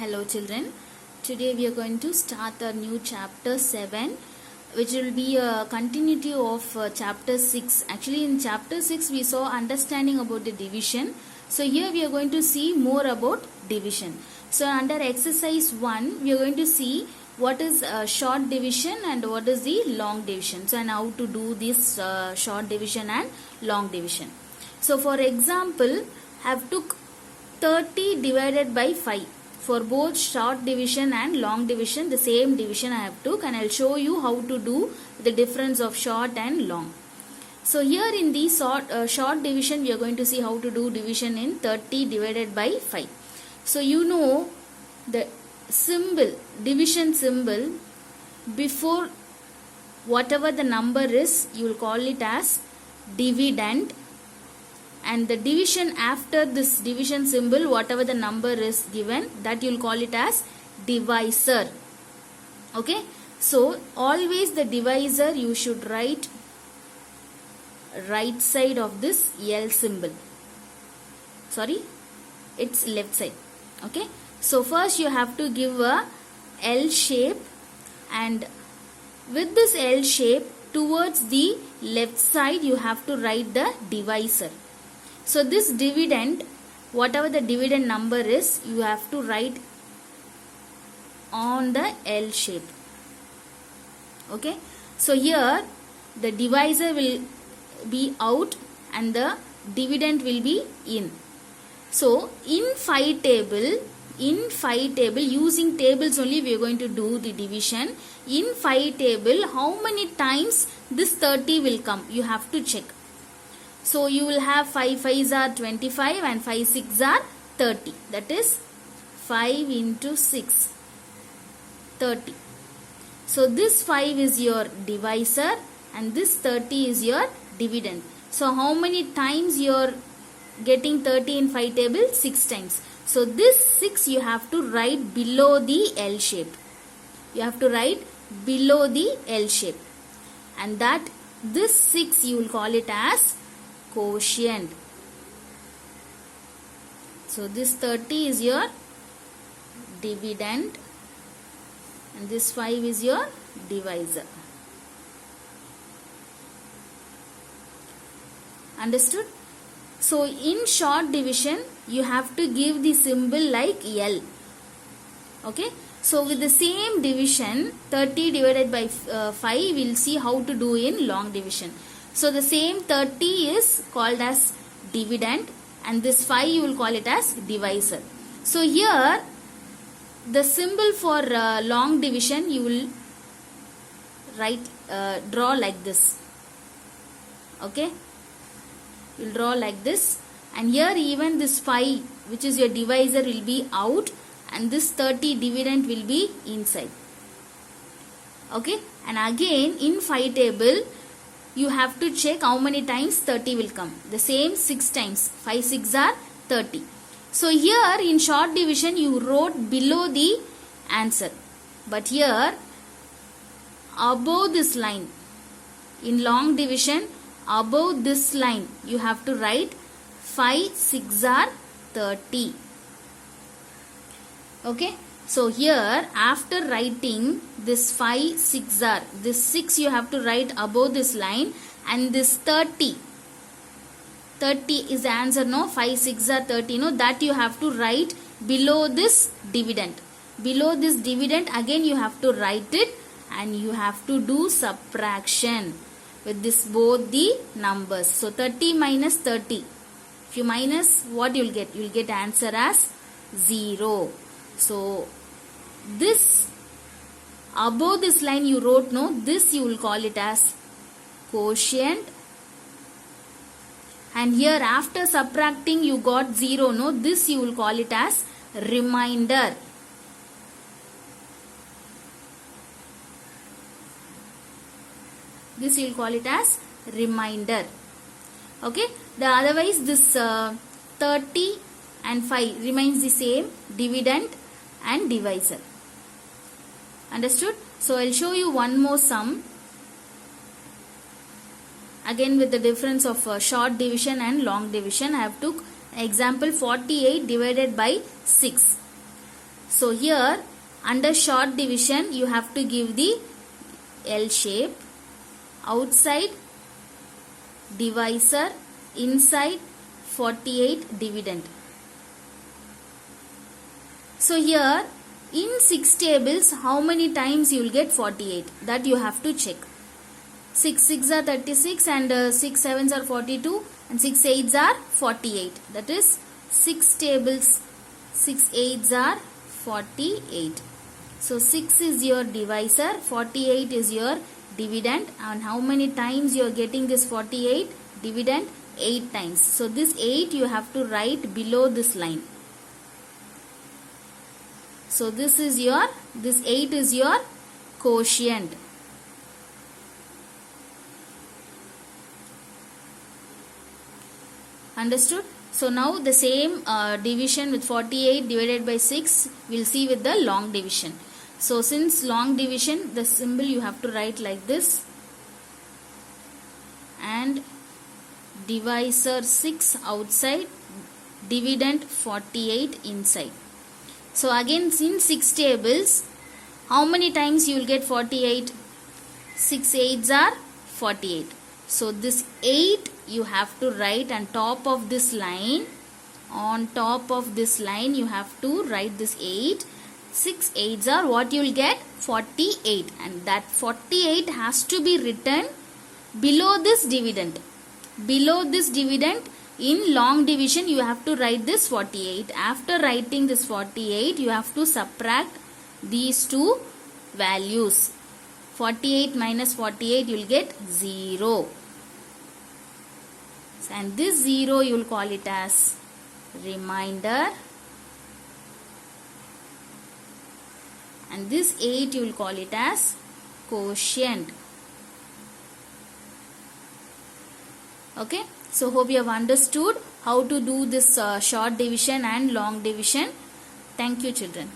Hello children, today we are going to start our new chapter 7, which will be a continuity of chapter 6. Actually in chapter 6 we saw understanding about the division. So here we are going to see more about division. So under exercise 1 we are going to see what is short division and what is the long division. So and how to do this short division and long division. So for example, have took 30 divided by 5. For both short division and long division, the same division I have took, and I will show you how to do the difference of short and long. So here in the short division, we are going to see how to do division in 30 divided by 5. So you know the symbol, division symbol, before whatever the number is, you will call it as dividend. And the division after this division symbol, whatever the number is given, that you will call it as divisor. Okay, so always the divisor you should write right side of this L symbol. Sorry, it's left side. Okay, so first you have to give a L shape, and with this L shape towards the left side you have to write the divisor. So this dividend, whatever the dividend number is, you have to write on the L shape. Okay, so here the divisor will be out and the dividend will be in. So in phi table using tables only we are going to do the division. In phi table, how many times this 30 will come, you have to check. So you will have 5 5s are 25 and 5 6s are 30. That is 5 into 6, 30. So this 5 is your divisor and this 30 is your dividend. So how many times you are getting 30 in phi table? 6 times. So this 6 you have to write below the L shape. You have to write below the L shape. And that this 6 you will call it as quotient. So this 30 is your dividend and this 5 is your divisor. Understood? So in short division you have to give the symbol like L. Okay, so with the same division 30 divided by 5 we will see how to do in long division. So the same 30 is called as dividend and this 5 you will call it as divisor. So here the symbol for long division you will draw like this. Okay, you will draw like this, and here even this 5 which is your divisor will be out and this 30 dividend will be inside. Okay, and again in phi table you have to check how many times 30 will come. The same 6 times. 5 6 are 30. So here in short division you wrote below the answer. But here above this line, in long division above this line you have to write 5 6 are 30. Okay. So here after writing this 5 6 are, this 6 you have to write above this line, and this 30 is the answer, no? 5 6 are 30, no? That you have to write below this dividend. Below this dividend again you have to write it and you have to do subtraction with this both the numbers. So 30 minus 30, if you minus, what you will get? You will get answer as 0. So this above this line you wrote, no, this you will call it as quotient, and here after subtracting you got 0, no, this you will call it as remainder. This you will call it as remainder. Okay, the otherwise this 30 and 5 remains the same, dividend and divisor. Understood? So I'll show you one more sum again with the difference of short division and long division. I have took example 48 divided by 6. So here under short division you have to give the L shape, outside divisor, inside 48 dividend. So here in 6 tables how many times you will get 48, that you have to check. 6 6 are 36 and 6 7s are 42 and 6 8s are 48. That is 6 tables, 6 8s are 48. So 6 is your divisor, 48 is your dividend, and how many times you are getting this 48 dividend? 8 times. So this 8 you have to write below this line. So this 8 is your quotient. Understood? So now the same division with 48 divided by 6 we'll see with the long division. So since long division, the symbol you have to write like this, and divisor 6 outside, dividend 48 inside. So again in 6 tables, how many times you will get 48? 6 8s are 48. So this 8 you have to write on top of this line. On top of this line you have to write this 8. 6 8s are what you will get? 48, and that 48 has to be written below this dividend. Below this dividend in long division you have to write this 48. After writing this 48 you have to subtract these two values. 48 minus 48 you will get 0. And this 0 you will call it as remainder, and this 8 you will call it as quotient. Okay, so hope you have understood how to do this short division and long division. Thank you, children.